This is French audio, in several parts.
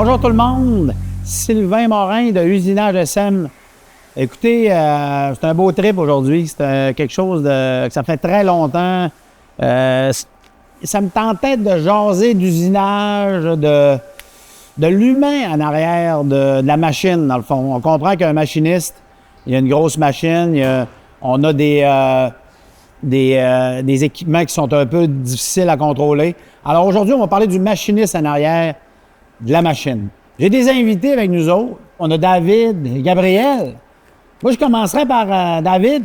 Bonjour tout le monde, Sylvain Morin de Usinage SM. Écoutez, c'est un beau trip aujourd'hui, c'est quelque chose que ça fait très longtemps. Ça me tentait de jaser d'usinage, de l'humain en arrière de la machine, dans le fond. On comprend qu'un machiniste, il y a une grosse machine, on a des équipements qui sont un peu difficiles à contrôler. Alors aujourd'hui, on va parler du machiniste en arrière de la machine. J'ai des invités avec nous autres. On a David et Gabriel. Moi, je commencerai par David.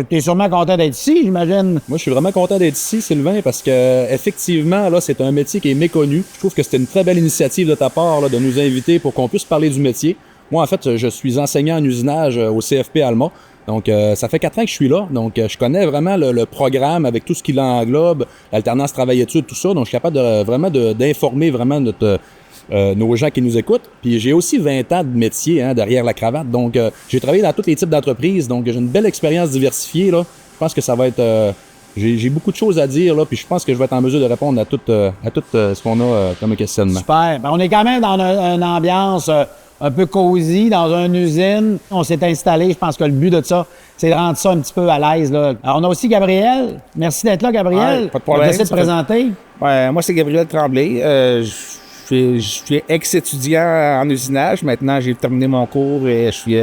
Tu es sûrement content d'être ici, j'imagine. Moi, je suis vraiment content d'être ici, Sylvain, parce que effectivement, là, c'est un métier qui est méconnu. Je trouve que c'était une très belle initiative de ta part là, de nous inviter pour qu'on puisse parler du métier. Moi, en fait, je suis enseignant en usinage au CFP Alma. Donc, ça fait 4 ans que je suis là. Donc, je connais vraiment le programme avec tout ce qui l'englobe, l'alternance travail-études, tout ça. Donc, je suis capable d'informer vraiment nos gens qui nous écoutent. Puis j'ai aussi 20 ans de métier derrière la cravate. Donc, j'ai travaillé dans tous les types d'entreprises. Donc, j'ai une belle expérience diversifiée. Là. Je pense que ça va être... j'ai beaucoup de choses à dire. Là, puis je pense que je vais être en mesure de répondre à tout ce qu'on a comme questionnement. Super. Ben, on est quand même dans une ambiance un peu cosy, dans une usine. On s'est installé. Je pense que le but de ça, c'est de rendre ça un petit peu à l'aise. Là. Alors, on a aussi Gabriel. Merci d'être là, Gabriel. Ouais, pas de problème. Essayer de te présenter. Ouais, moi, c'est Gabriel Tremblay. Je suis ex-étudiant en usinage. Maintenant, j'ai terminé mon cours et je suis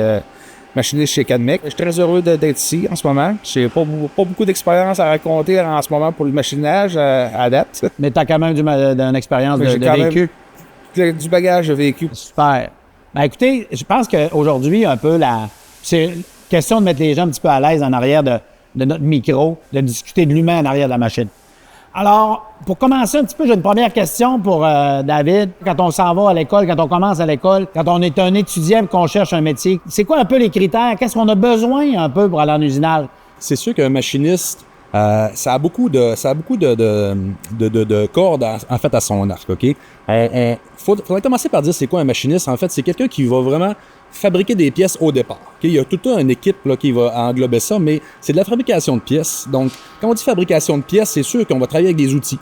machiniste chez Cadmec. Je suis très heureux d'être ici en ce moment. J'ai pas beaucoup d'expérience à raconter en ce moment pour le machinage à date. Mais tu as quand même une expérience de vécu. Du bagage de vécu. Super. Ben écoutez, je pense qu'aujourd'hui, un peu, c'est question de mettre les gens un petit peu à l'aise en arrière de notre micro, de discuter de l'humain en arrière de la machine. Alors, pour commencer un petit peu, j'ai une première question pour David. Quand on s'en va à l'école, quand on commence à l'école, quand on est un étudiant et qu'on cherche un métier, c'est quoi un peu les critères? Qu'est-ce qu'on a besoin un peu pour aller en usinage? C'est sûr qu'un machiniste, ça a beaucoup de cordes en fait à son arc, OK? Faudrait commencer par dire c'est quoi un machiniste. En fait, c'est quelqu'un qui va vraiment fabriquer des pièces au départ. Okay? Il y a toute une équipe là, qui va englober ça, mais c'est de la fabrication de pièces. Donc, quand on dit fabrication de pièces, c'est sûr qu'on va travailler avec des outils.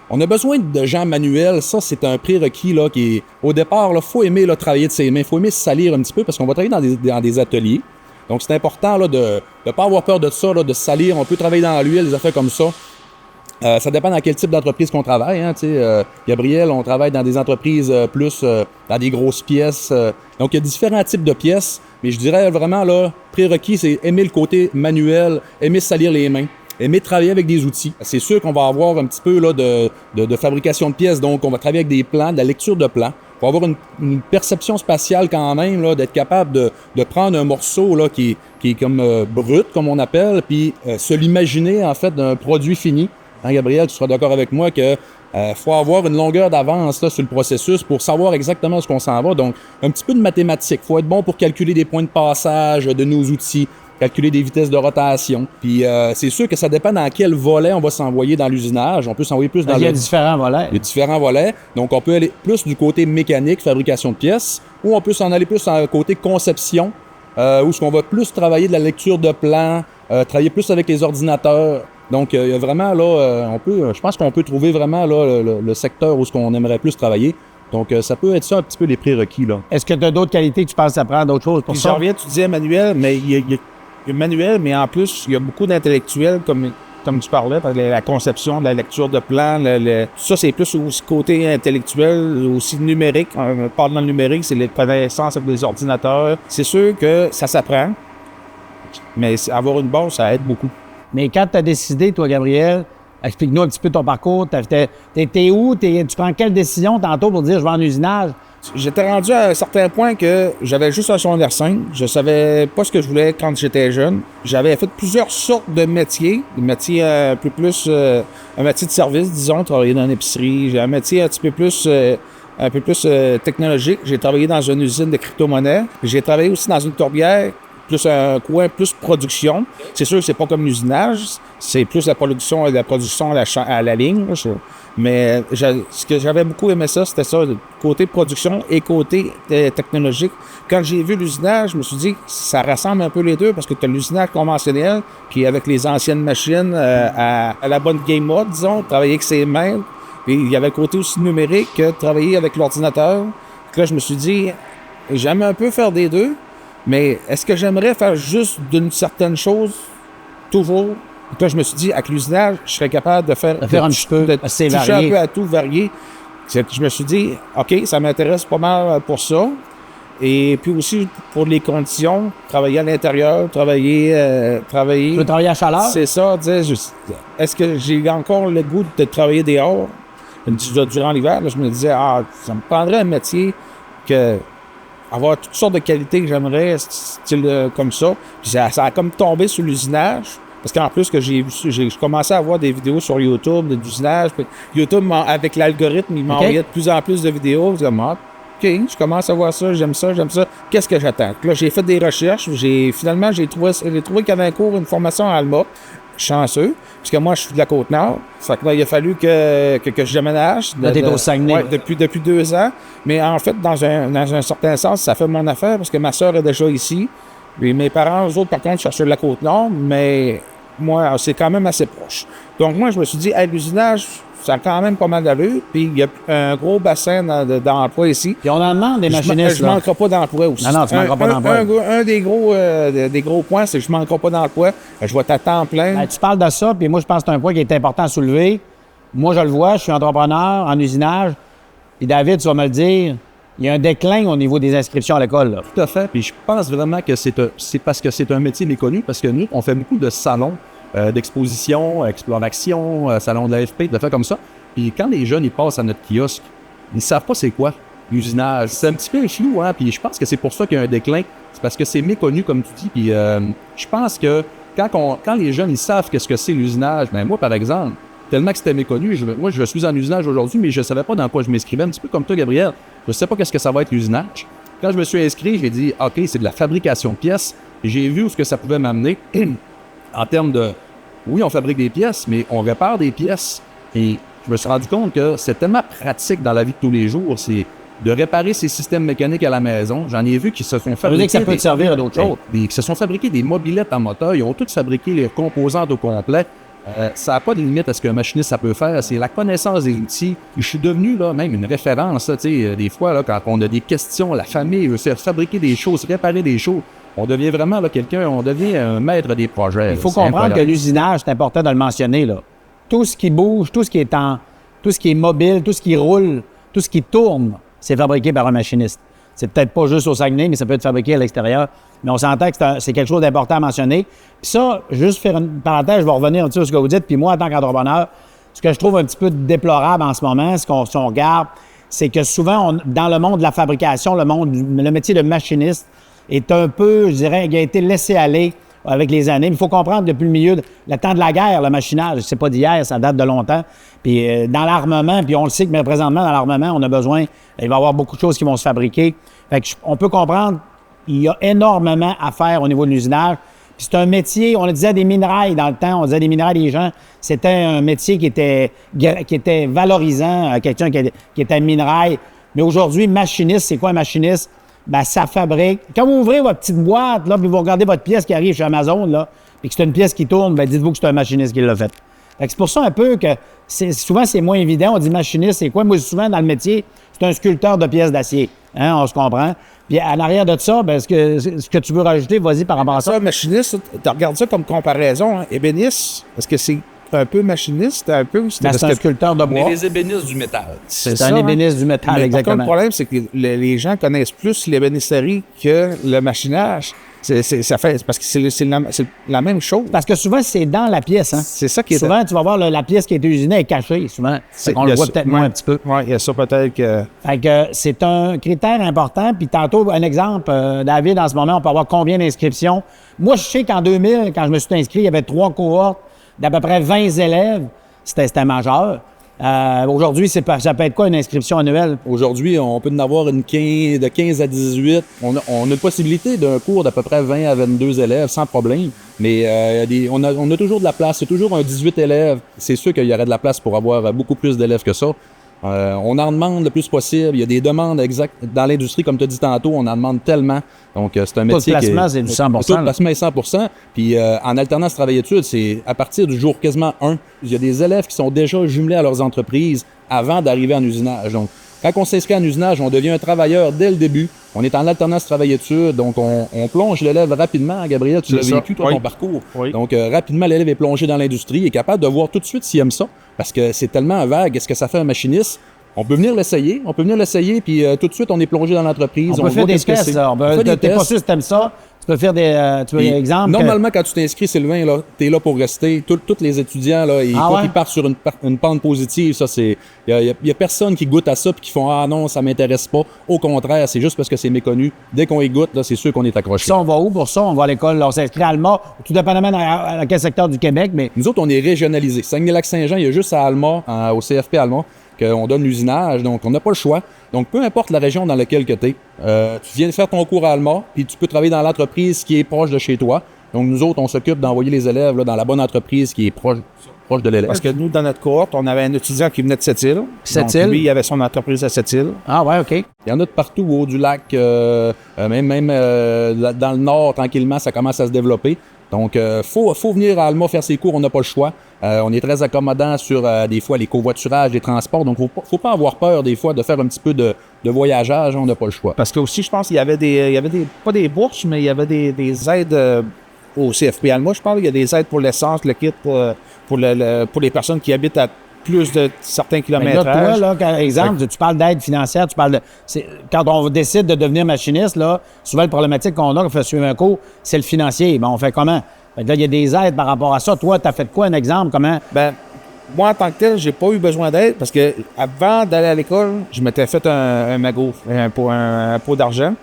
On a besoin de gens manuels. Ça, c'est un prérequis là, qui est... Au départ, il faut aimer là, travailler de ses mains. Il faut aimer se salir un petit peu parce qu'on va travailler dans des ateliers. Donc, c'est important là, de ne pas avoir peur de ça, là, de se salir. On peut travailler dans l'huile, des affaires comme ça. Ça dépend dans quel type d'entreprise qu'on travaille. Gabriel, on travaille dans des entreprises plus dans des grosses pièces. Donc, il y a différents types de pièces. Mais je dirais vraiment, là, prérequis, c'est aimer le côté manuel, aimer se salir les mains, aimer travailler avec des outils. C'est sûr qu'on va avoir un petit peu là, de fabrication de pièces. Donc, on va travailler avec des plans, de la lecture de plans. Il faut avoir une perception spatiale quand même, là, d'être capable de prendre un morceau là, qui est comme brut, comme on appelle, puis se l'imaginer en fait d'un produit fini. Hein, Gabriel, tu seras d'accord avec moi que faut avoir une longueur d'avance là, sur le processus pour savoir exactement ce qu'on s'en va. Donc, un petit peu de mathématiques. Il faut être bon pour calculer des points de passage de nos outils, calculer des vitesses de rotation. Puis, c'est sûr que ça dépend dans quel volet on va s'envoyer dans l'usinage. On peut s'envoyer plus dans Il y a différents volets. Il y a différents volets. Donc, on peut aller plus du côté mécanique, fabrication de pièces, ou on peut s'en aller plus en côté conception, où ce qu'on va plus travailler de la lecture de plans, travailler plus avec les ordinateurs. Donc, il y a vraiment, là, je pense qu'on peut trouver vraiment là, le secteur où ce qu'on aimerait plus travailler. Donc, ça peut être ça un petit peu les prérequis, là. Est-ce que tu as d'autres qualités que tu penses apprendre, d'autres choses pour ça? Je reviens, tu disais manuel, mais il y a manuel, mais en plus, il y a beaucoup d'intellectuels, comme tu parlais, la conception, la lecture de plans, ça, c'est plus aussi côté intellectuel, aussi numérique. On parle dans le numérique, c'est les connaissances avec les ordinateurs. C'est sûr que ça s'apprend, mais avoir une base, ça aide beaucoup. Mais quand tu as décidé, toi, Gabriel, explique-nous un petit peu ton parcours. T'es où? Tu prends quelle décision tantôt pour dire je vais en usinage? J'étais rendu à un certain point que j'avais juste un secondaire 5. Je savais pas ce que je voulais quand j'étais jeune. J'avais fait plusieurs sortes de métiers. Des métiers un peu plus... un métier de service, disons, travailler dans une épicerie. J'ai un métier un peu plus technologique. J'ai travaillé dans une usine de crypto-monnaie. J'ai travaillé aussi dans une tourbière, plus un coin, plus production. C'est sûr que c'est pas comme l'usinage, c'est plus la production à la ligne. Là, mais ce que j'avais beaucoup aimé c'était ça, côté production et côté technologique. Quand j'ai vu l'usinage, je me suis dit que ça rassemble un peu les deux parce que tu as l'usinage conventionnel, puis avec les anciennes machines à la bonne game mode, disons, travailler avec ses mains. Puis il y avait le côté aussi numérique, travailler avec l'ordinateur. que là, je me suis dit, j'aime un peu faire des deux, mais est-ce que j'aimerais faire juste d'une certaine chose, toujours? Donc là, je me suis dit, avec l'usinage, je serais capable de faire un petit peu, assez toucher varié. un peu à tout, varié. Je me suis dit, OK, ça m'intéresse pas mal pour ça. Et puis aussi, pour les conditions, travailler à l'intérieur, travailler... Tu veux travailler à chaleur? C'est ça, est-ce que j'ai encore le goût de travailler dehors? Durant l'hiver, là, je me disais, ça me prendrait un métier que... avoir toutes sortes de qualités que j'aimerais, style comme ça. Puis ça a comme tombé sur l'usinage. Parce qu'en plus que j'ai commencé à voir des vidéos sur YouTube d'usinage. YouTube, avec l'algorithme, il m'envoyait de plus en plus de vidéos. Je disais, OK, je commence à voir ça, j'aime ça. Qu'est-ce que j'attends? Là, j'ai fait des recherches. Finalement, j'ai trouvé qu'il y avait un cours, une formation à Alma. Chanceux, parce que moi, je suis de la Côte-Nord. Ça fait que là, il a fallu que je déménage. Là, t'es au Saguenay. Ouais, depuis 2 ans. Mais en fait, dans un certain sens, ça fait mon affaire parce que ma soeur est déjà ici. Et mes parents, eux autres, par contre, cherchaient de la Côte-Nord, mais moi, c'est quand même assez proche. Donc, moi, je me suis dit, l'usinage, ça a quand même pas mal d'allure. Puis, il y a un gros bassin d'emploi ici. Puis, on en demande des machinistes. Je ne manquerai pas d'emploi aussi. Non, tu ne manqueras pas d'emploi. Un des gros points, c'est que je ne manquerai pas d'emploi. Je vais être à temps plein. Ben, tu parles de ça, puis moi, je pense que c'est un point qui est important à soulever. Moi, je le vois, je suis entrepreneur en usinage. Puis, David, tu vas me le dire, il y a un déclin au niveau des inscriptions à l'école. Là. Tout à fait. Puis je pense vraiment que c'est parce que c'est un métier méconnu, parce que nous, on fait beaucoup de salons d'exposition, Explore Action, salon de l'AFP, de fait comme ça. Puis quand les jeunes ils passent à notre kiosque, ils ne savent pas c'est quoi l'usinage. C'est un petit peu flou, hein. Puis je pense que c'est pour ça qu'il y a un déclin. C'est parce que c'est méconnu, comme tu dis. Puis je pense que quand les jeunes ils savent qu'est-ce que c'est l'usinage, ben moi, par exemple, tellement que c'était méconnu, moi, je suis en usinage aujourd'hui, mais je ne savais pas dans quoi je m'inscrivais. Un petit peu comme toi, Gabriel. Je ne sais pas qu'est-ce que ça va être l'usinage. Quand je me suis inscrit, j'ai dit, OK, c'est de la fabrication de pièces. Et j'ai vu où ce que ça pouvait m'amener en termes de, oui, on fabrique des pièces, mais on répare des pièces. Et je me suis rendu compte que c'est tellement pratique dans la vie de tous les jours, c'est de réparer ces systèmes mécaniques à la maison. J'en ai vu qui se sont fabriqués... Ça veut dire que ça peut te servir à d'autres choses. Qui se sont fabriqués des mobylettes en moteur. Ils ont tous fabriqué les composantes au complet. Ça n'a pas de limite à ce qu'un machiniste ça peut faire. C'est la connaissance des outils. Je suis devenu là, même une référence. Là, des fois, là, quand on a des questions, la famille veut fabriquer des choses, réparer des choses. On devient vraiment là, on devient un maître des projets. Il faut comprendre que l'usinage, c'est important de le mentionner. Là. Tout ce qui bouge, tout ce qui est mobile, tout ce qui roule, tout ce qui tourne, c'est fabriqué par un machiniste. C'est peut-être pas juste au Saguenay, mais ça peut être fabriqué à l'extérieur. Mais on s'entend que c'est quelque chose d'important à mentionner. Puis ça, juste faire une parenthèse, je vais revenir un petit peu sur ce que vous dites. Puis moi, en tant qu'entrepreneur, ce que je trouve un petit peu déplorable en ce moment, si on regarde, c'est que souvent, dans le monde de la fabrication, le métier de machiniste est un peu, je dirais, il a été laissé aller avec les années. Mais il faut comprendre, depuis le temps de la guerre, le machinage, c'est pas d'hier, ça date de longtemps. Puis dans l'armement, puis on le sait que mais présentement, dans l'armement, on a besoin, il va y avoir beaucoup de choses qui vont se fabriquer. Fait que on peut comprendre, il y a énormément à faire au niveau de l'usinage. Puis c'est un métier, on le disait des minerais dans le temps, on disait des minerais des gens, c'était un métier qui était valorisant, quelqu'un qui était minerai. Mais aujourd'hui, machiniste, c'est quoi un machiniste? Ben, ça fabrique. Quand vous ouvrez votre petite boîte, là, puis vous regardez votre pièce qui arrive chez Amazon, là, puis que c'est une pièce qui tourne, ben, dites-vous que c'est un machiniste qui l'a fait. Fait que c'est pour ça un peu que souvent c'est moins évident. On dit machiniste, c'est quoi? Moi, souvent dans le métier, c'est un sculpteur de pièces d'acier. Hein, on se comprend. Puis à l'arrière de ça, ben, ce que tu veux rajouter, vas-y par rapport à ça. Ça, machiniste, tu regardes ça comme comparaison. Hein. Ébéniste, est-ce que c'est un peu machiniste, un peu? C'est un sculpteur de bois. Les ébénistes du métal. C'est un ébéniste du métal, mais exactement. Par contre, le problème, c'est que les gens connaissent plus l'ébénisterie que le machinage. Parce que c'est la même chose. Parce que souvent, c'est dans la pièce. Hein? C'est ça qui est... Souvent, tu vas voir la pièce qui a été usinée est cachée, souvent. On le voit peut-être moins un petit peu. Oui, il y a ça peut-être que... Fait que c'est un critère important. Puis tantôt, un exemple, David, en ce moment, on peut avoir combien d'inscriptions? Moi, je sais qu'en 2000, quand je me suis inscrit, il y avait 3 cohortes d'à peu près 20 élèves. C'était majeur. Aujourd'hui, ça peut être quoi une inscription annuelle? Aujourd'hui, on peut en avoir de 15 à 18. On a une possibilité d'un cours d'à peu près 20 à 22 élèves sans problème. Mais on a toujours de la place. C'est toujours un 18 élèves. C'est sûr qu'il y aurait de la place pour avoir beaucoup plus d'élèves que ça. On en demande le plus possible. Il y a des demandes exactes. Dans l'industrie, comme tu as dit tantôt, on en demande tellement. Donc, c'est un métier qui est... Tout le placement, c'est du 100%. Tout le placement est 100%. Puis, en alternance travail-études, c'est à partir du jour quasiment 1. Il y a des élèves qui sont déjà jumelés à leurs entreprises avant d'arriver en usinage. Donc, Quand on s'inscrit en usinage, on devient un travailleur dès le début. On est en alternance travail-études, donc on plonge l'élève rapidement. Gabriel, tu l'as vécu, toi, ton parcours. Oui. Donc, rapidement, l'élève est plongé dans l'industrie, est capable de voir tout de suite s'il aime ça, parce que c'est tellement vague. Est-ce que ça fait un machiniste? On peut venir l'essayer, puis tout de suite, on est plongé dans l'entreprise. On peut faire des tests, là. T'es pas sûr si t'aimes ça. Tu peux faire des exemples. Normalement, quand tu t'inscris, Sylvain, là, t'es là pour rester. Tous les étudiants, là, ils partent sur une pente positive. Ça, il y a personne qui goûte à ça puis qui font ah non, ça m'intéresse pas. Au contraire, c'est juste parce que c'est méconnu. Dès qu'on y goûte, là, c'est sûr qu'on est accroché. Ça, on va où pour ça? On va à l'école, on s'inscrit à Alma, tout dépendamment dans quel secteur du Québec, mais... Nous autres, on est régionalisés. Saguenay-Lac-Saint-Jean, il y a juste à Alma, au CFP Alma, qu'on donne l'usinage, donc on n'a pas le choix. Donc, peu importe la région dans laquelle tu es, tu viens de faire ton cours à Alma, puis tu peux travailler dans l'entreprise qui est proche de chez toi. Donc, nous autres, on s'occupe d'envoyer les élèves là, dans la bonne entreprise qui est proche de l'élève. Parce que nous, dans notre cohorte, on avait un étudiant qui venait de Sept-Îles. Sept-Îles? Donc, lui, il avait son entreprise à Sept-Îles. Ah ouais, OK. Il y en a de partout au haut du lac, même dans le nord, tranquillement, ça commence à se développer. Donc, faut venir à Alma faire ses cours, on n'a pas le choix. On est très accommodant sur, des fois, les covoiturages, les transports. Donc, faut pas avoir peur, des fois, de faire un petit peu de voyageage, on n'a pas le choix. Parce que aussi, je pense qu'il y avait pas des bourses, mais il y avait des aides au CFP Alma, je parle. Il y a des aides pour l'essence, le kit, pour les personnes qui habitent à plus de certains kilomètres. Là, toi, là, exemple, tu parles d'aide financière, quand on décide de devenir machiniste, là, souvent, la problématique qu'on a quand on fait suivre un cours, c'est le financier. Ben, on fait comment? Fait que là, il y a des aides par rapport à ça. Toi, tu as fait quoi, un exemple? Comment? Ben, moi, en tant que tel, j'ai pas eu besoin d'aide parce que avant d'aller à l'école, je m'étais fait un magot, un pot d'argent.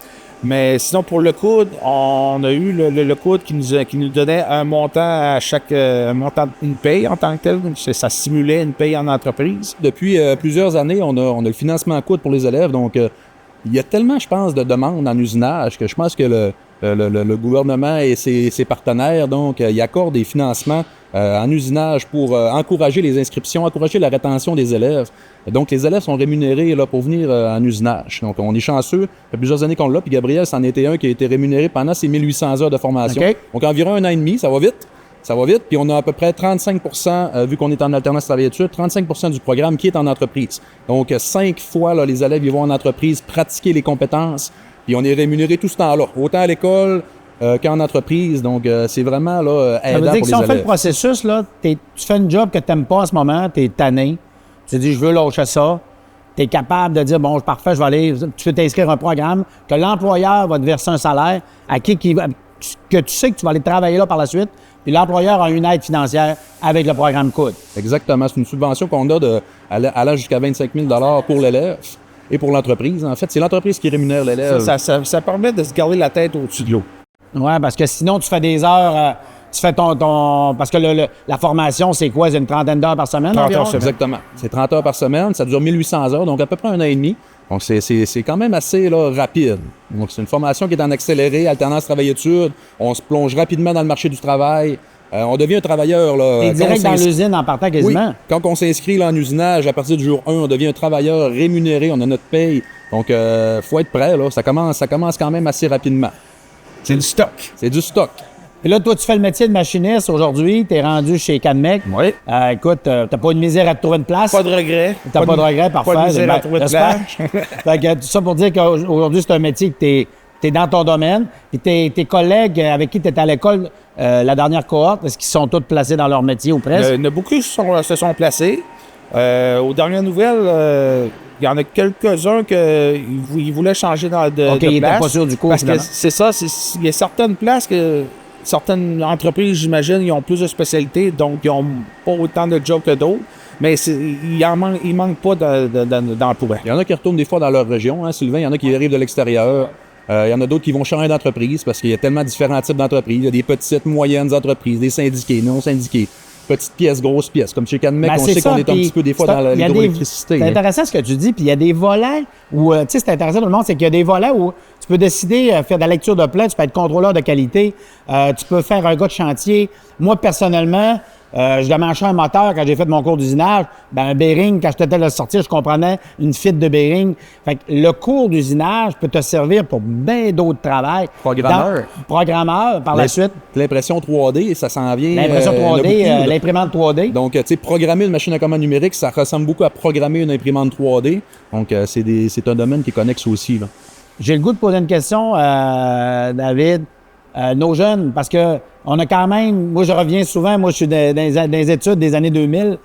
Mais sinon, pour le coude, on a eu le coude qui nous donnait un montant à chaque une paye en tant que tel. Ça simulait une paye en entreprise. Depuis plusieurs années, on a le financement à coude pour les élèves. Donc, il y a tellement, je pense, de demandes en usinage que je pense que le gouvernement et ses partenaires, donc, ils accordent des financements en usinage pour encourager les inscriptions, encourager la rétention des élèves. Donc, les élèves sont rémunérés là, pour venir en usinage. Donc, on est chanceux. Ça fait plusieurs années qu'on l'a. Puis Gabriel, c'en était un qui a été rémunéré pendant ses 1800 heures de formation. Okay. Donc, environ 1 an et demi, ça va vite. Ça va vite. Puis, on a à peu près 35%, vu qu'on est en alternance travail-études, 35% du programme qui est en entreprise. Donc, 5 fois, là, les élèves ils vont en entreprise pratiquer les compétences. Puis, on est rémunéré tout ce temps-là. Autant à l'école qu'en entreprise. Donc, c'est vraiment là, aidant pour les élèves. Ça veut dire que si on fait le processus, là, tu fais un job que tu n'aimes pas en ce moment, tu es tanné, tu te dis, je veux lâcher ça, tu es capable de dire, bon, parfait, je vais aller, tu veux t'inscrire à un programme, que l'employeur va te verser un salaire que tu sais que tu vas aller travailler là par la suite, puis l'employeur a une aide financière avec le programme COUD. Exactement. C'est une subvention qu'on a allant jusqu'à 25 000 $ pour l'élève et pour l'entreprise. En fait, c'est l'entreprise qui rémunère l'élève. Ça permet de se garder la tête au-dessus de l'eau. Oui, parce que sinon, tu fais des heures, tu fais parce que la formation, c'est quoi? C'est une trentaine d'heures par semaine? 30 heures semaine. Exactement. C'est 30 heures par semaine, ça dure 1800 heures, donc à peu près 1 an et demi. Donc, c'est quand même assez là, rapide. Donc, c'est une formation qui est en accéléré, alternance travail-études. On se plonge rapidement dans le marché du travail. On devient un travailleur. T'es direct dans l'usine en partant quasiment. Oui. Quand on s'inscrit là, en usinage, à partir du jour 1, on devient un travailleur rémunéré, on a notre paye. Donc, faut être prêt. Là. Ça commence quand même assez rapidement. C'est du stock. C'est du stock. Puis là, toi, tu fais le métier de machiniste aujourd'hui. Tu es rendu chez Canmec. Oui. Écoute, t'as pas de misère à te trouver une place. Pas de regret. T'as pas de regret, parfait. Pas de misère à trouver de place. Fait que tout ça pour dire qu'aujourd'hui, c'est un métier que tu es dans ton domaine. Puis tes collègues avec qui tu étais à l'école, la dernière cohorte, est-ce qu'ils sont tous placés dans leur métier ou presque? Il y en a beaucoup qui se sont placés. Aux dernières nouvelles, il y en a quelques-uns qui voulaient changer de place. Ils n'étaient pas sûrs du cours. Parce que c'est ça, il y a certaines places certaines entreprises, j'imagine, ils ont plus de spécialités, donc ils n'ont pas autant de jobs que d'autres. Mais il manque pas d'emploi. Il y en a qui retournent des fois dans leur région, hein, Sylvain. Il y en a qui arrivent de l'extérieur. Il y en a d'autres qui vont changer d'entreprise parce qu'il y a tellement différents types d'entreprises. Il y a des petites, moyennes entreprises, des syndiqués, non syndiqués. Petites pièces, grosses pièces. Comme chez Canmec, on sait qu'on est un petit peu des fois dans l'hydroélectricité. C'est intéressant ce que tu dis, puis il y a des volets où, tu sais, c'est intéressant tout le monde, c'est qu'il y a des volets où tu peux décider, faire de la lecture de plan, tu peux être contrôleur de qualité, tu peux faire un gars de chantier. Moi, personnellement, Je démanchais un moteur quand j'ai fait mon cours d'usinage. Ben, un bearing, quand j'étais à le sortir, je comprenais une fuite de bearing. Fait que le cours d'usinage peut te servir pour bien d'autres travails. Programmeur, par la suite. L'impression 3D, ça s'en vient. L'impression 3D, l'imprimante 3D. Donc, tu sais, programmer une machine à commande numérique, ça ressemble beaucoup à programmer une imprimante 3D. Donc, c'est un domaine qui est connexe aussi, là. J'ai le goût de poser une question, David. Nos jeunes, parce que on a quand même, moi je reviens souvent, moi je suis dans les études des années 2000.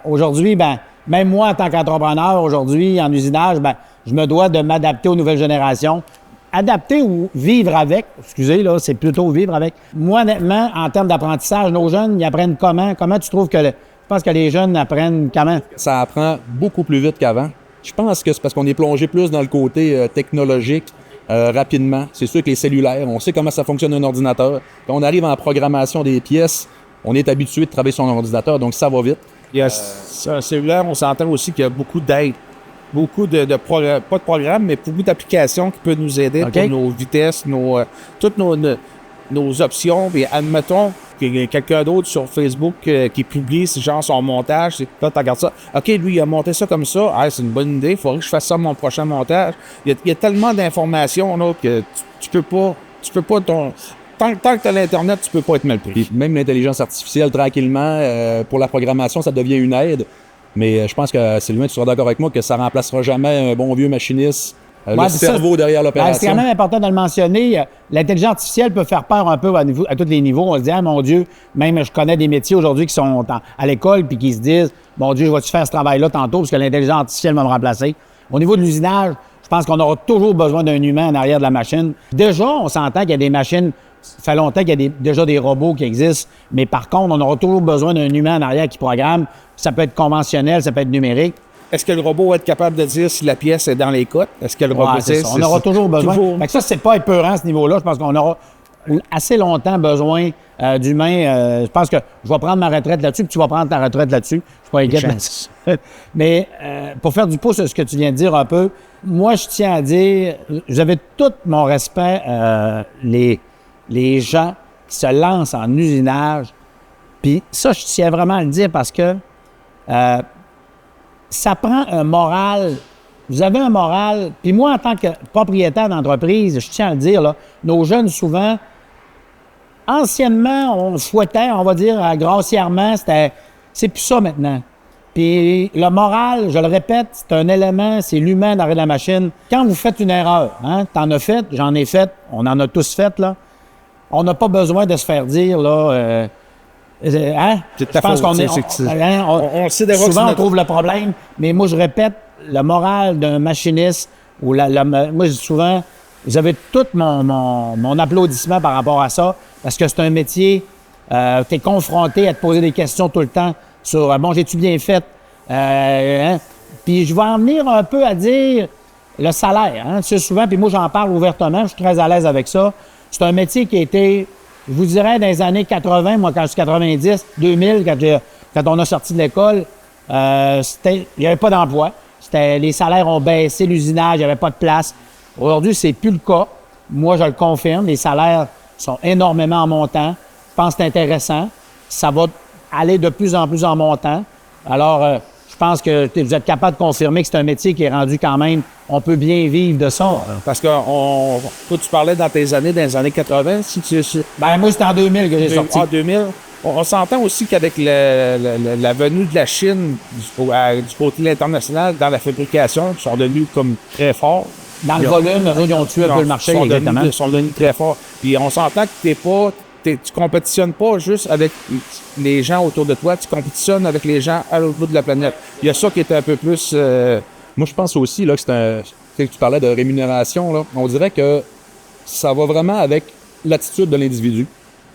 Aujourd'hui, ben même moi en tant qu'entrepreneur, aujourd'hui en usinage, ben je me dois de m'adapter aux nouvelles générations. Adapter ou vivre avec, excusez, là, c'est plutôt vivre avec. Moi, honnêtement, en termes d'apprentissage, nos jeunes, ils apprennent comment? Comment tu trouves que je pense que les jeunes apprennent comment? Ça apprend beaucoup plus vite qu'avant. Je pense que c'est parce qu'on est plongé plus dans le côté technologique. Rapidement. C'est sûr que les cellulaires, on sait comment ça fonctionne un ordinateur. Quand on arrive en programmation des pièces, on est habitué de travailler sur un ordinateur, donc ça va vite. Il y a un cellulaire, on s'entend aussi qu'il y a beaucoup d'aide. Beaucoup pas de programmes, mais beaucoup d'applications qui peuvent nous aider pour nos vitesses, toutes nos options. Et admettons qu'il y a quelqu'un d'autre sur Facebook qui publie genre son montage. Là, tu regardes ça. OK, lui, il a monté ça comme ça. Ah, c'est une bonne idée. Il faudrait que je fasse ça mon prochain montage. Il y a tellement d'informations là, que tu peux pas tant que tu as l'Internet, tu peux pas être mal pris. Puis même l'intelligence artificielle, tranquillement, pour la programmation, ça devient une aide. Mais je pense que, Sylvain, tu seras d'accord avec moi que ça remplacera jamais un bon vieux machiniste. Le cerveau derrière l'opération. C'est quand même important de le mentionner. L'intelligence artificielle peut faire peur un peu à tous les niveaux. On se dit, ah mon Dieu, même je connais des métiers aujourd'hui qui sont à l'école puis qui se disent, mon Dieu, je vais-tu faire ce travail-là tantôt parce que l'intelligence artificielle va me remplacer. Au niveau de l'usinage, je pense qu'on aura toujours besoin d'un humain en arrière de la machine. Déjà, on s'entend qu'il y a des machines, ça fait longtemps qu'il y a déjà des robots qui existent, mais par contre, on aura toujours besoin d'un humain en arrière qui programme. Ça peut être conventionnel, ça peut être numérique. Est-ce que le robot va être capable de dire si la pièce est dans les cotes? Est-ce que le robot sait? On aura toujours besoin. Fait que ça, c'est pas épeurant à ce niveau-là. Je pense qu'on aura assez longtemps besoin d'humains. Je pense que je vais prendre ma retraite là-dessus, puis tu vas prendre ta retraite là-dessus. Je suis pas inquiète là-dessus. Mais pour faire du pouce sur ce que tu viens de dire un peu, moi, je tiens à dire, j'avais tout mon respect les gens qui se lancent en usinage. Puis ça, je tiens vraiment à le dire parce que ça prend un moral. Vous avez un moral. Puis moi, en tant que propriétaire d'entreprise, je tiens à le dire, là, nos jeunes, souvent, anciennement, on fouettait, on va dire, grossièrement, c'est plus ça maintenant. Puis le moral, je le répète, c'est un élément, c'est l'humain derrière la machine. Quand vous faites une erreur, hein, t'en as fait, j'en ai fait, on en a tous fait, là, on n'a pas besoin de se faire dire, là... Hein? Je pense qu'on est... On souvent, on trouve le problème, mais moi, je répète, le moral d'un machiniste, ou moi, je dis souvent, vous avez tout mon applaudissement par rapport à ça, parce que c'est un métier, tu es confronté à te poser des questions tout le temps sur, bon, j'ai-tu bien fait? Hein? Puis je vais en venir un peu à dire le salaire, hein? Tu sais, souvent, puis moi, j'en parle ouvertement, je suis très à l'aise avec ça. C'est un métier qui a été... Je vous dirais, dans les années 80, moi, quand je suis 90, 2000, quand on a sorti de l'école, il n'y avait pas d'emploi. Les salaires ont baissé, l'usinage, il n'y avait pas de place. Aujourd'hui, c'est plus le cas. Moi, je le confirme. Les salaires sont énormément en montant. Je pense que c'est intéressant. Ça va aller de plus en plus en montant. Alors, je pense que vous êtes capable de confirmer que c'est un métier qui est rendu quand même, on peut bien vivre de ça. Parce que toi, tu parlais dans tes années, dans les années 80. Ben moi, c'était en 2000 que j'ai sorti. En 2000. On s'entend aussi qu'avec la venue de la Chine du côté international dans la fabrication, ils sont devenus comme très forts. Dans le volume, ils ont tué un peu le marché, exactement. Ils sont devenus très forts. Puis on s'entend que tu compétitionnes pas juste avec les gens autour de toi, tu compétitionnes avec les gens à l'autre bout de la planète. Il y a ça qui est un peu plus... Moi, je pense aussi là, que tu parlais de rémunération. Là. On dirait que ça va vraiment avec l'attitude de l'individu.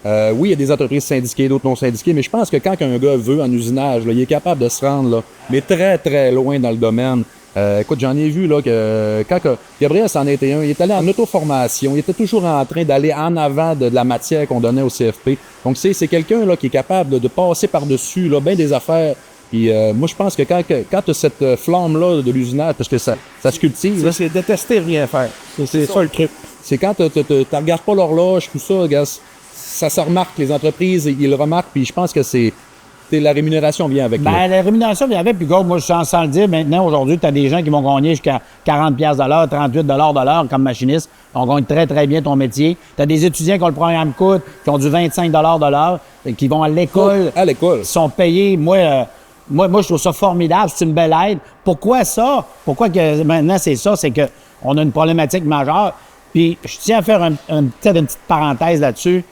Oui, il y a des entreprises syndiquées, d'autres non syndiquées, mais je pense que quand un gars veut en usinage, là, il est capable de se rendre, là, mais très, très loin dans le domaine. Écoute, j'en ai vu là que quand Gabriel c'en était un, il est allé en auto-formation, il était toujours en train d'aller en avant de la matière qu'on donnait au CFP. Donc c'est quelqu'un là qui est capable de passer par-dessus là bien des affaires. Puis moi je pense que quand tu as cette flamme-là de l'usinage, parce que ça se cultive. C'est détester rien faire. C'est ça le truc. C'est quand tu regardes pas l'horloge, tout ça, gars, ça se remarque, les entreprises, ils le remarquent, puis je pense que la rémunération vient avec. Ben, la rémunération vient avec, puis gars, moi, sans le dire, maintenant, aujourd'hui, tu as des gens qui vont gagner jusqu'à 40$ de l'heure, 38$ de l'heure comme machiniste. On gagne très, très bien ton métier. Tu as des étudiants qui ont le programme coûte, qui ont du 25$ de l'heure, qui vont à l'école. À l'école. Qui sont payés. Moi, je trouve ça formidable. C'est une belle aide. Pourquoi ça? Pourquoi que maintenant, c'est ça? C'est qu'on a une problématique majeure. Puis, je tiens à faire peut-être une petite parenthèse là-dessus.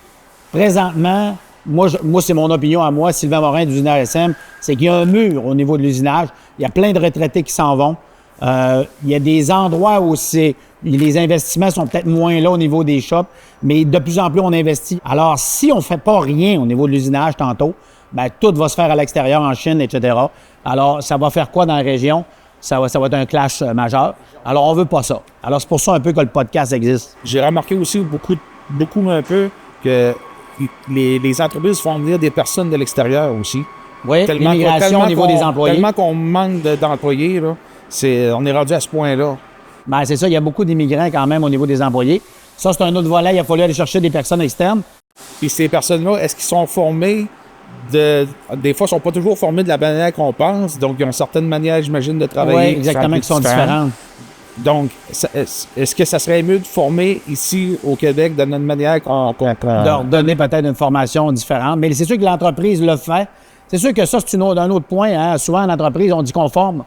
Présentement, moi, c'est mon opinion à moi, Sylvain Morin d'Usinage SM, c'est qu'il y a un mur au niveau de l'usinage. Il y a plein de retraités qui s'en vont. Il y a des endroits où les investissements sont peut-être moins là au niveau des shops, mais de plus en plus, on investit. Alors, si on ne fait pas rien au niveau de l'usinage tantôt, bien, tout va se faire à l'extérieur, en Chine, etc. Alors, ça va faire quoi dans la région? Ça va être un clash majeur. Alors, on veut pas ça. Alors, c'est pour ça un peu que le podcast existe. J'ai remarqué aussi beaucoup un peu que les entreprises font venir des personnes de l'extérieur aussi. Oui, l'immigration au niveau des employés. Tellement qu'on manque d'employés, là, on est rendu à ce point-là. Bien, c'est ça, il y a beaucoup d'immigrants quand même au niveau des employés. Ça, c'est un autre volet, il a fallu aller chercher des personnes externes. Puis ces personnes-là, est-ce qu'ils sont formés des fois, ils ne sont pas toujours formés de la manière qu'on pense, donc ils ont certaines manières, j'imagine, de travailler. Oui, exactement, qui sont différentes. Donc, est-ce que ça serait mieux de former ici au Québec de notre manière qu'on de leur donner peut-être une formation différente. Mais c'est sûr que l'entreprise le fait. C'est sûr que ça, c'est un autre point. Hein. Souvent, en entreprise, on dit qu'on forme.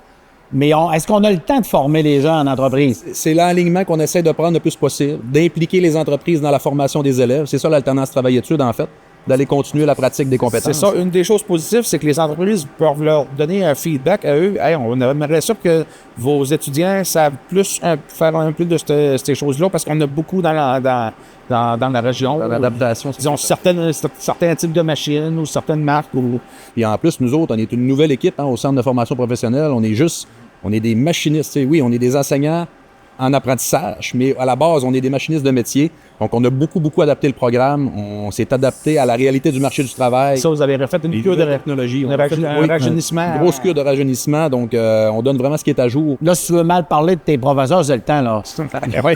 Mais est-ce qu'on a le temps de former les gens en entreprise? C'est l'alignement qu'on essaie de prendre le plus possible, d'impliquer les entreprises dans la formation des élèves. C'est ça l'alternance travail-études, en fait, d'aller continuer la pratique des compétences. C'est ça. Une des choses positives, c'est que les entreprises peuvent leur donner un feedback à eux. Hey, on aimerait ça que vos étudiants savent plus faire un peu de ces choses-là, parce qu'on a beaucoup dans la région. L'adaptation. Ils ont certains types de machines ou certaines marques. Et en plus, nous autres, on est une nouvelle équipe au centre de formation professionnelle. On est des machinistes. Oui, on est des enseignants en apprentissage, mais à la base, on est des machinistes de métier. Donc, on a beaucoup adapté le programme. On s'est adapté à la réalité du marché du travail. Ça, vous avez refait une cure de technologie. Un rajeunissement. Une grosse cure de rajeunissement. Donc, on donne vraiment ce qui est à jour. Là, si tu veux mal parler de tes professeurs, c'est le temps, là. Oui.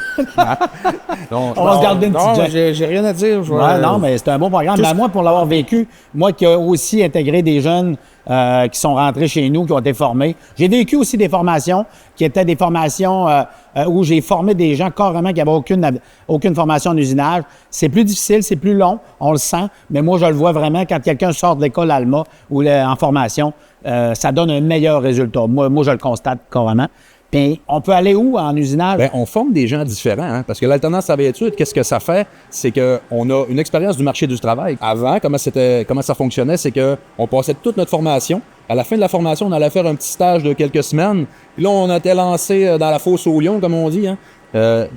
On va se garder une petite... Non, j'ai rien à dire. Non, mais c'est un bon programme. Ben, moi, pour l'avoir vécu, moi qui ai aussi intégré des jeunes qui sont rentrés chez nous, qui ont été formés. J'ai vécu aussi des formations qui étaient des formations où j'ai formé des gens carrément qui n'avaient aucune formation en usinage. C'est plus difficile, c'est plus long, on le sent, mais moi, je le vois vraiment quand quelqu'un sort de l'école Alma ou en formation, ça donne un meilleur résultat. Moi, je le constate carrément. Puis, on peut aller où en usinage? Bien, on forme des gens différents, hein, parce que l'alternance travail-études, qu'est-ce que ça fait? C'est qu'on a une expérience du marché du travail. Avant, comment ça fonctionnait, c'est qu'on passait toute notre formation. À la fin de la formation, on allait faire un petit stage de quelques semaines. Puis là, on était lancé dans la fosse aux lions, comme on dit. Hein.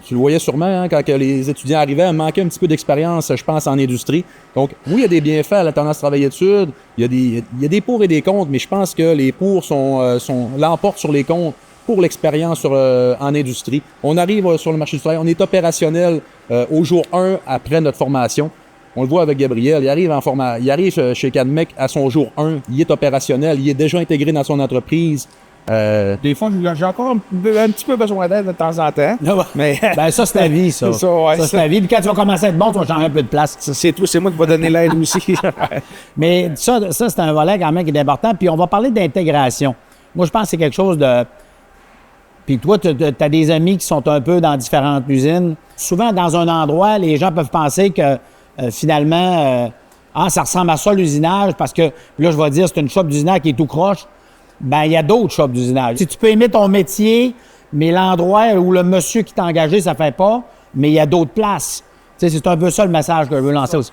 Tu le voyais sûrement, hein, quand les étudiants arrivaient, il manquait un petit peu d'expérience, je pense, en industrie. Donc, oui, il y a des bienfaits à l'alternance travail-études. Il y a des pour et des contre, mais je pense que les pour l'emportent sur les contre pour l'expérience en industrie. On arrive sur le marché du travail, on est opérationnel au jour 1 après notre formation. On le voit avec Gabriel, il arrive chez Cadmec à son jour 1, il est opérationnel, il est déjà intégré dans son entreprise. Des fois, j'ai encore un petit peu besoin d'aide de temps en temps. Mais ben, ça, c'est ta vie, ça. Ça, c'est ta vie. Puis quand tu vas commencer à être bon, tu vas changer un peu de place. C'est moi qui vais donner l'aide aussi. Mais ça, c'est un volet quand même qui est important. Puis on va parler d'intégration. Moi, je pense que c'est quelque chose de... Puis toi, tu as des amis qui sont un peu dans différentes usines. Souvent, dans un endroit, les gens peuvent penser que finalement, ça ressemble à ça l'usinage, parce que là, je vais dire, c'est une shop d'usinage qui est tout croche. Ben, il y a d'autres shops d'usinage. Si tu peux aimer ton métier, mais l'endroit où le monsieur qui t'a engagé, ça fait pas, mais il y a d'autres places. Tu sais, c'est un peu ça le message que je veux lancer aussi.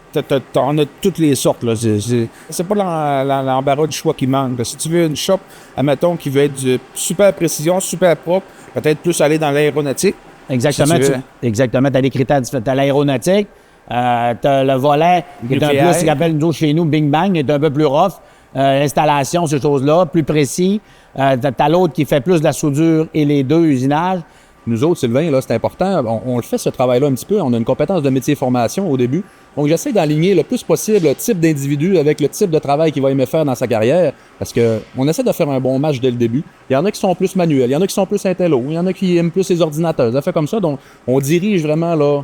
On a toutes les sortes, là. C'est pas l'embarras du choix qui manque, là. Si tu veux une shop, admettons, qui veut être de super précision, super propre, peut-être plus aller dans l'aéronautique. Exactement. Si exactement. Tu as des critères différents. Tu as l'aéronautique, tu as le volet qui est un peu, ce qu'on appelle nous chez nous, Bing Bang, qui est un peu plus rough. L'installation, ces choses-là, plus précis. Tu as l'autre qui fait plus de la soudure et les deux usinages. Nous autres, Sylvain, là, c'est important. On le fait, ce travail-là, un petit peu. On a une compétence de métier formation au début. Donc, j'essaie d'aligner le plus possible le type d'individu avec le type de travail qu'il va aimer faire dans sa carrière. Parce qu'on essaie de faire un bon match dès le début. Il y en a qui sont plus manuels, il y en a qui sont plus intello, il y en a qui aiment plus les ordinateurs. Ça fait comme ça. Donc, on dirige vraiment là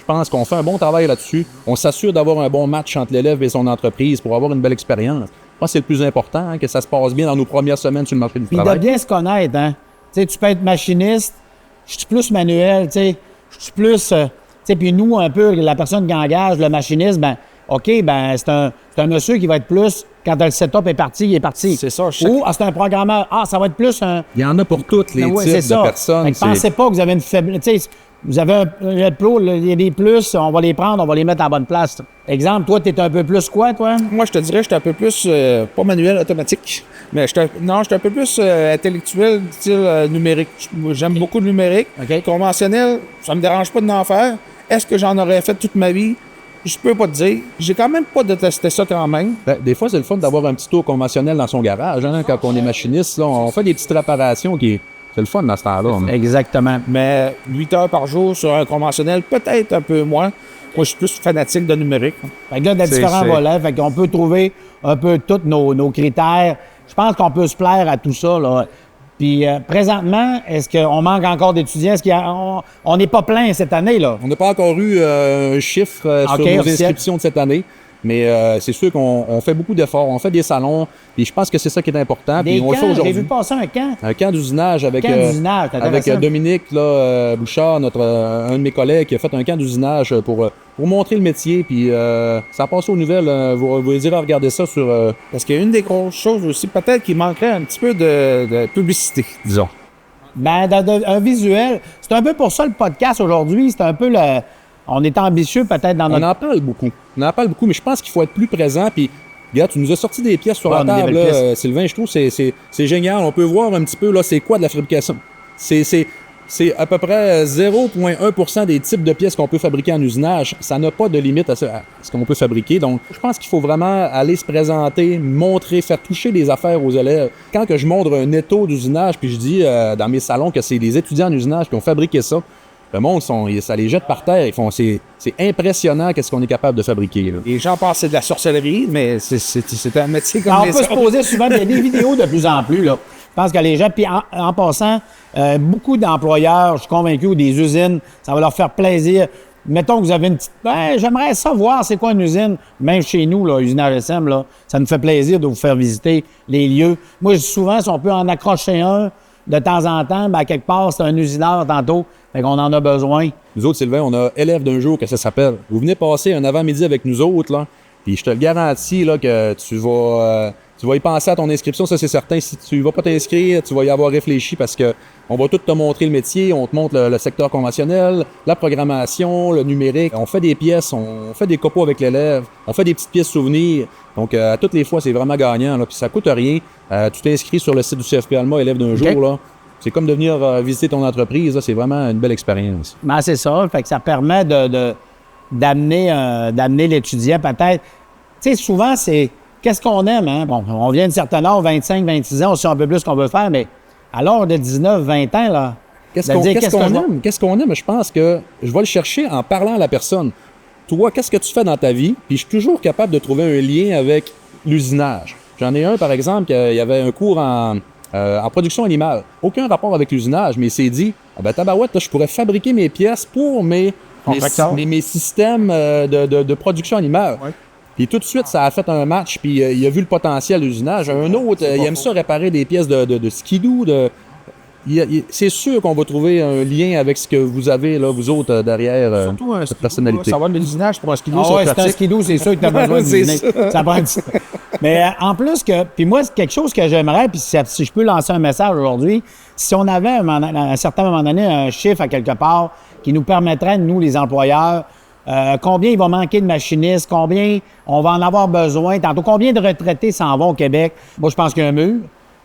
Je pense qu'on fait un bon travail là-dessus. On s'assure d'avoir un bon match entre l'élève et son entreprise pour avoir une belle expérience. Je pense que c'est le plus important, hein, que ça se passe bien dans nos premières semaines sur le marché du Puis travail. de bien se connaître, hein. Tu sais, tu peux être machiniste, je suis plus manuel, tu sais, je suis plus... tu sais, puis nous, un peu, la personne qui engage, le machiniste, ben OK, ben c'est un monsieur qui va être plus, quand le setup est parti, il est parti. C'est ça. Ou, c'est un programmeur, ça va être plus un... Il y en a pour toutes les Ouais, types c'est ça. de personnes. Fait que pensez pas que vous avez une faiblesse. Tu sais, vous avez le pro, il y a des plus, on va les prendre, on va les mettre à la bonne place. Exemple, toi, tu es un peu plus quoi, toi? Moi, je te dirais, j'étais un peu plus, pas manuel, automatique, mais j'étais un peu plus intellectuel, style numérique. J'aime beaucoup le numérique. OK. Conventionnel, ça me dérange pas d'en faire. Est-ce que j'en aurais fait toute ma vie? Je peux pas te dire. J'ai quand même pas détesté ça quand même. Ben, des fois, c'est le fun d'avoir un petit tour conventionnel dans son garage. Hein, quand on est machiniste, là, on fait des petites réparations qui... C'est le fun dans ce temps-là. Hein. Exactement. Mais 8 heures par jour sur un conventionnel, peut-être un peu moins. Moi, je suis plus fanatique de numérique. Fait que là, de différents volets, fait qu'on peut trouver un peu tous nos critères. Je pense qu'on peut se plaire à tout ça, là. Puis présentement, est-ce qu'on manque encore d'étudiants? Est-ce on n'est pas plein cette année, là? On n'a pas encore eu un chiffre sur nos inscriptions de cette année, mais c'est sûr qu'on fait beaucoup d'efforts. On fait des salons, et je pense que c'est ça qui est important. Des Puis on le fait camps, j'ai aujourd'hui. vu passer un camp. Un camp d'usinage avec, Camp d'usinage, c'est avec intéressant. Dominique là, Bouchard, un de mes collègues, qui a fait un camp d'usinage pour montrer le métier. Puis ça passe aux nouvelles. Vous irez regarder ça sur... Parce qu'il y a une des grosses choses aussi, peut-être qu'il manquerait un petit peu de publicité, disons. Ben, un visuel. C'est un peu pour ça le podcast aujourd'hui. C'est un peu le... On est ambitieux peut-être dans On notre... en parle beaucoup. On en parle beaucoup, mais je pense qu'il faut être plus présent. Puis, regarde, tu nous as sorti des pièces sur la des table, belles là, pièces. Sylvain. Je trouve que c'est génial. On peut voir un petit peu, là, c'est quoi de la fabrication. C'est à peu près 0,1% des types de pièces qu'on peut fabriquer en usinage. Ça n'a pas de limite à ce qu'on peut fabriquer. Donc, je pense qu'il faut vraiment aller se présenter, montrer, faire toucher des affaires aux élèves. Quand que je montre un étau d'usinage, puis je dis dans mes salons que c'est des étudiants en usinage qui ont fabriqué ça, le monde, ça les jette par terre. C'est impressionnant qu'est-ce qu'on est capable de fabriquer. Là. Les gens pensent que c'est de la sorcellerie, mais c'est un métier comme On les peut se autres. poser souvent, il y a des vidéos de plus en plus, là. Je pense que les gens, puis en passant, beaucoup d'employeurs, je suis convaincu, ou des usines, ça va leur faire plaisir. Mettons que vous avez une petite... j'aimerais savoir c'est quoi une usine. Même chez nous, là, Usinage SM, là, ça nous fait plaisir de vous faire visiter les lieux. Moi, je dis souvent, si on peut en accrocher un de temps en temps, ben, quelque part, c'est un usineur tantôt, fait qu'on en a besoin. Nous autres, Sylvain, on a élève d'un jour, que ça s'appelle. Vous venez passer un avant-midi avec nous autres, là, puis je te le garantis là, que tu vas y penser à ton inscription, ça c'est certain. Si tu ne vas pas t'inscrire, tu vas y avoir réfléchi parce que on va tout te montrer le métier, on te montre le secteur conventionnel, la programmation, le numérique. On fait des pièces, on fait des copeaux avec l'élève, on fait des petites pièces souvenirs. Donc, à toutes les fois, c'est vraiment gagnant, là, puis ça coûte rien. Tu t'inscris sur le site du CFP Alma, élève d'un jour, là. C'est comme de venir visiter ton entreprise, là, c'est vraiment une belle expérience. Ben, c'est ça, fait que ça permet d'amener l'étudiant peut-être. Tu sais, souvent, c'est qu'est-ce qu'on aime, hein? Bon, on vient d'un certain âge, 25, 26 ans, on sait un peu plus ce qu'on veut faire, mais à l'âge de 19, 20 ans, là. Qu'est-ce qu'on aime? Qu'est-ce qu'on aime? Je pense que je vais le chercher en parlant à la personne. Toi, qu'est-ce que tu fais dans ta vie? Puis je suis toujours capable de trouver un lien avec l'usinage. J'en ai un, par exemple, il y avait un cours en production animale. Aucun rapport avec l'usinage, mais il s'est dit, tabarouette, là, je pourrais fabriquer mes pièces pour mes systèmes de production animale. Ouais. Puis tout de suite, ça a fait un match, puis il a vu le potentiel de l'usinage. Un autre, il aime ça réparer des pièces de skidoo. C'est sûr qu'on va trouver un lien avec ce que vous avez, là, vous autres, derrière cette personnalité. Ça va de l'usinage pour un skidoo, c'est un skidoo, c'est sûr que tu as besoin d'usiner. Ça prend du... Mais en plus que... Puis moi, c'est quelque chose que j'aimerais, puis si je peux lancer un message aujourd'hui, si on avait à un certain moment donné un chiffre à quelque part qui nous permettrait, nous, les employeurs, combien il va manquer de machinistes, combien on va en avoir besoin, tantôt combien de retraités s'en vont au Québec. Moi, je pense qu'il y a un mur.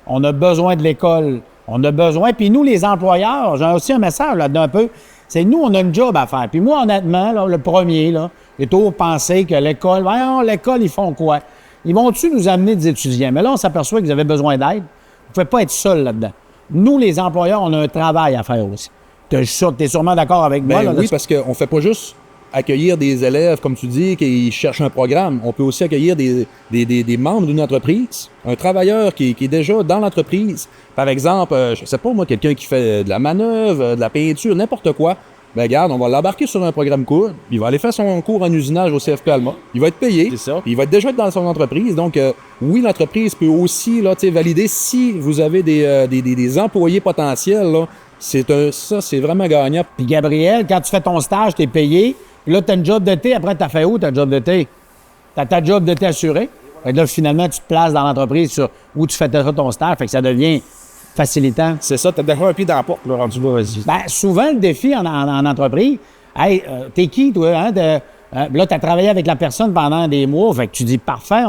On a besoin de l'école. On a besoin. Puis nous, les employeurs, j'ai aussi un message là-dedans un peu, c'est nous, on a une job à faire. Puis moi, honnêtement, là, le premier, là, j'ai toujours pensé que l'école, voyons, l'école, ils font quoi? Ils vont-tu nous amener des étudiants? Mais là, on s'aperçoit qu'ils avaient besoin d'aide. Vous ne pouvez pas être seul là-dedans. Nous, les employeurs, on a un travail à faire aussi. Tu es sûrement d'accord avec moi? Là, oui, parce qu'on ne fait pas juste accueillir des élèves, comme tu dis, qui cherchent un programme. On peut aussi accueillir des membres d'une entreprise, un travailleur qui est déjà dans l'entreprise. Par exemple, je ne sais pas moi, quelqu'un qui fait de la manœuvre, de la peinture, n'importe quoi. ben regarde, on va l'embarquer sur un programme court, il va aller faire son cours en usinage au CFP Alma, il va être payé, C'est ça. puis il va déjà être dans son entreprise. Donc, oui, l'entreprise peut aussi là, valider si vous avez des employés potentiels. Là, ça, c'est vraiment gagnant. Puis Gabriel, quand tu fais ton stage, tu es payé. Puis là, tu as une job d'été. Après, tu as fait où ta job d'été? Tu as ta job d'été assurée. Fait que là, finalement, tu te places dans l'entreprise où tu fais ton stage. Fait que ça devient facilitant. C'est ça, t'as déjà un pied dans la porte, là, rendu là, vas-y. Ben, souvent, le défi en entreprise, hey, t'es qui, toi? Hein? Là, tu as travaillé avec la personne pendant des mois. Fait que tu dis, parfait,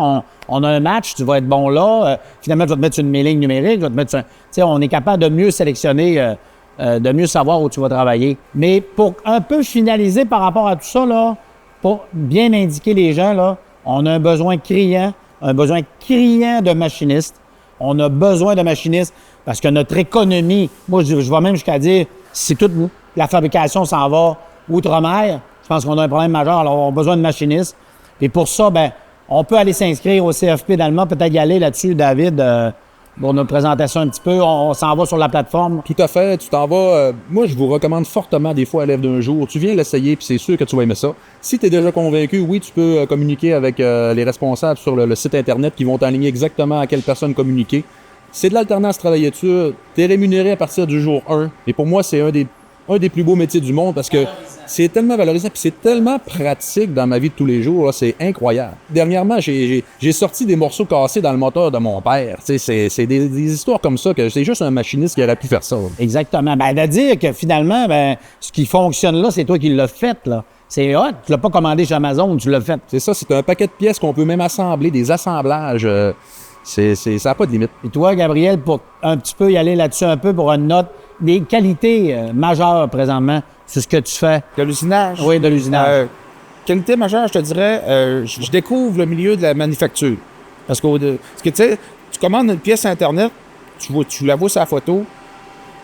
on a un match, tu vas être bon là. Finalement, tu vas te mettre sur une mailing numérique. Tu vas te mettre sur tu sais, on est capable de mieux sélectionner, de mieux savoir où tu vas travailler. Mais pour un peu finaliser par rapport à tout ça, là, pour bien indiquer les gens, là, on a un besoin criant de machinistes. On a besoin de machinistes parce que notre économie, moi, je vais même jusqu'à dire, si toute la fabrication s'en va outre-mer, je pense qu'on a un problème majeur. Alors, on a besoin de machinistes. Et pour ça, ben, on peut aller s'inscrire au CFP d'Allemand, peut-être y aller là-dessus, David, pour nous présenter ça un petit peu. On s'en va sur la plateforme. Tout à fait, tu t'en vas. Moi, je vous recommande fortement des fois à l'élève d'un jour. Tu viens l'essayer, puis c'est sûr que tu vas aimer ça. Si tu es déjà convaincu, oui, tu peux communiquer avec les responsables sur le site Internet qui vont t'aligner exactement à quelle personne communiquer. C'est de l'alternance travail-études. Tu es rémunéré à partir du jour 1. Et pour moi, c'est un des plus beaux métiers du monde parce que c'est tellement valorisant puis c'est tellement pratique dans ma vie de tous les jours. Là, c'est incroyable. Dernièrement, j'ai sorti des morceaux cassés dans le moteur de mon père. C'est des histoires comme ça que c'est juste un machiniste qui aurait pu faire ça. Là. Exactement. Ben, de dire que finalement, ben, ce qui fonctionne là, c'est toi qui l'as fait, là. C'est hot. Tu l'as pas commandé chez Amazon, tu l'as fait. C'est ça, c'est un paquet de pièces qu'on peut même assembler, des assemblages. Ça n'a pas de limite. Et toi, Gabriel, pour un petit peu y aller là-dessus un peu pour une note, des qualités majeures présentement sur ce que tu fais. De l'usinage? Oui, de l'usinage. Qualité majeure, je te dirais, je découvre le milieu de la manufacture. Parce que tu sais, tu commandes une pièce Internet, tu la vois sur la photo,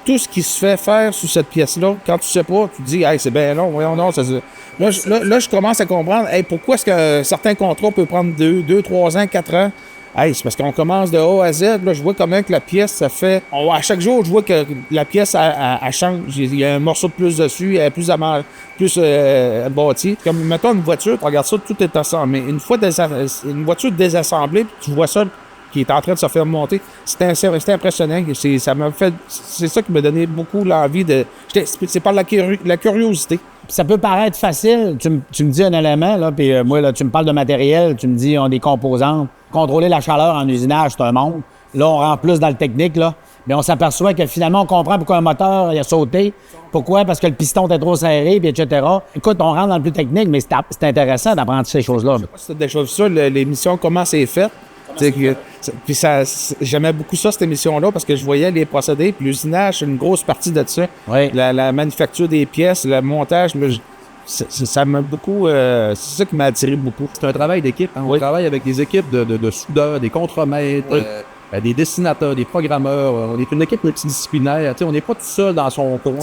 tout ce qui se fait faire sur cette pièce-là, quand tu sais pas, tu te dis, hey, c'est bien long, voyons non. Là, je commence à comprendre, hey, pourquoi est-ce que certains contrats peuvent prendre 2, 3 ans, 4 ans? Hey, c'est parce qu'on commence de A à Z. Là, je vois comment que la pièce, ça fait... à chaque jour, je vois que la pièce, elle change. Il y a un morceau de plus dessus, elle est plus bâtie. Comme, mettons, une voiture, tu regardes ça, tout est assemblé. Mais une fois une voiture désassemblée, puis tu vois ça qui est en train de se faire monter, c'était impressionnant. C'est ça qui m'a donné beaucoup l'envie de... C'est par la curiosité. Ça peut paraître facile. Tu me dis un élément, là, puis moi, là, tu me parles de matériel, tu me dis, on a des composantes. Contrôler la chaleur en usinage, c'est un monde. Là, on rentre plus dans le technique, là. Mais on s'aperçoit que finalement, on comprend pourquoi un moteur il a sauté. Pourquoi? Parce que le piston était trop serré, puis etc. Écoute, on rentre dans le plus technique, mais c'est intéressant d'apprendre ces choses-là. Je sais pas si tu as déjà vu ça, l'émission Comment c'est fait. Puis j'aimais beaucoup ça, cette émission-là, parce que je voyais les procédés, puis l'usinage, c'est une grosse partie de ça. Oui. La manufacture des pièces, le montage, là, ça m'a beaucoup... c'est ça qui m'a attiré beaucoup. C'est un travail d'équipe. Hein? On travaille avec des équipes de soudeurs, des contremaîtres, des dessinateurs, des programmeurs. On est une équipe multidisciplinaire. On n'est pas tout seul dans son coin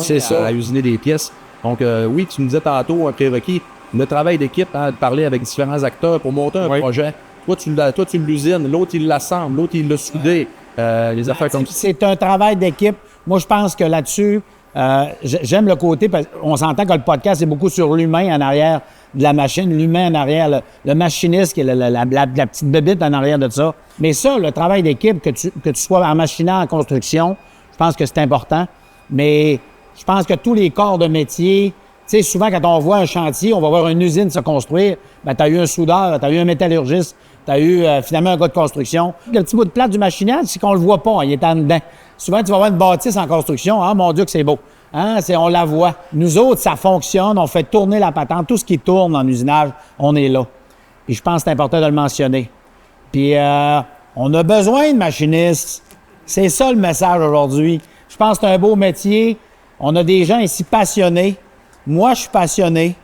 à usiner des pièces. Donc, oui, tu nous disais tantôt, un prérequis, le travail d'équipe, hein, de parler avec différents acteurs pour monter un projet. Toi, tu l'usines, l'autre, il l'assemble, l'autre, il l'a soudé. Les affaires comme ça. C'est un travail d'équipe. Moi, je pense que là-dessus, j'aime le côté, parce qu'on s'entend que le podcast, c'est beaucoup sur l'humain en arrière de la machine, l'humain en arrière, le machiniste qui est la petite bébite en arrière de ça. Mais ça, le travail d'équipe, que tu sois en machinant, en construction, je pense que c'est important. Mais je pense que tous les corps de métier, tu sais, souvent quand on voit un chantier, on va voir une usine se construire, ben tu as eu un soudeur, tu as eu un métallurgiste, tu as eu finalement un gars de construction. Le petit bout de plate du machinage, c'est qu'on le voit pas, il est en dedans. Souvent, tu vas voir une bâtisse en construction, ah mon Dieu que c'est beau. Hein? On la voit. Nous autres, ça fonctionne, on fait tourner la patente. Tout ce qui tourne en usinage, on est là. Puis je pense que c'est important de le mentionner. Puis on a besoin de machinistes. C'est ça le message aujourd'hui. Je pense que c'est un beau métier. On a des gens ici passionnés. Moi, je suis passionné.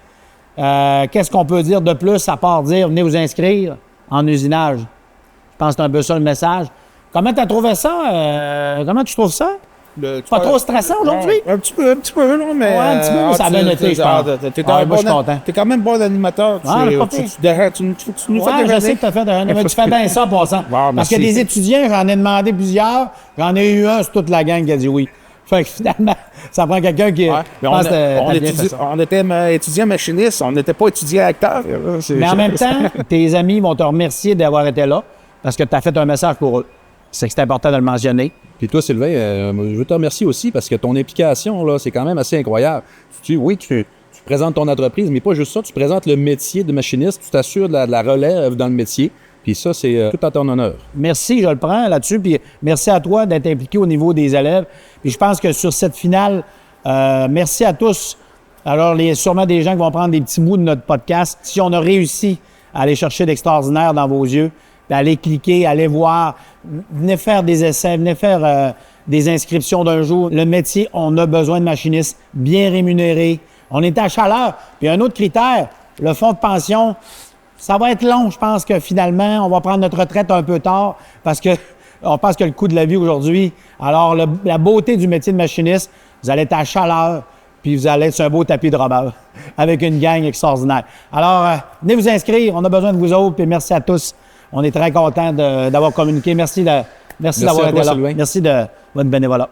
Qu'est-ce qu'on peut dire de plus à part dire venez vous inscrire en usinage? Je pense que c'est un peu ça le message. Comment tu as trouvé ça? Comment tu trouves ça? Pas trop stressant aujourd'hui? Un petit peu, là, mais... Ouais, un petit peu, ça a bien été, je pense. Moi, je suis content. T'es quand même bon animateur. Ah, tu nous fais je sais que tu as fait mais tu fais bien ça en passant. Parce que des étudiants, j'en ai demandé plusieurs. J'en ai eu un sur toute la gang qui a dit oui. Fait que finalement, ça prend quelqu'un qui. Ouais. Mais on était étudiant machiniste, on n'était pas étudiant acteur. Mais en même temps, tes amis vont te remercier d'avoir été là parce que tu as fait un message pour eux. C'est important de le mentionner. Puis toi, Sylvain, je veux te remercier aussi parce que ton implication, là, c'est quand même assez incroyable. Tu présentes ton entreprise, mais pas juste ça, tu présentes le métier de machiniste, tu t'assures de la relève dans le métier. Puis ça, c'est tout à ton honneur. Merci, je le prends là-dessus. Puis merci à toi d'être impliqué au niveau des élèves. Puis je pense que sur cette finale, merci à tous. Alors, il y a sûrement des gens qui vont prendre des petits bouts de notre podcast. Si on a réussi à aller chercher d'extraordinaire dans vos yeux, allez cliquer, allez voir, venez faire des essais, venez faire des inscriptions d'un jour. Le métier, on a besoin de machinistes bien rémunérés. On est à chaleur. Puis un autre critère, le fonds de pension, ça va être long. Je pense que finalement, on va prendre notre retraite un peu tard parce que on pense que le coût de la vie aujourd'hui. Alors, la beauté du métier de machiniste, vous allez être à chaleur, puis vous allez être sur un beau tapis de robeur avec une gang extraordinaire. Alors, venez vous inscrire. On a besoin de vous autres, puis merci à tous. On est très contents d'avoir communiqué. Merci d'avoir été là. Sylvain. Merci de votre bénévolat.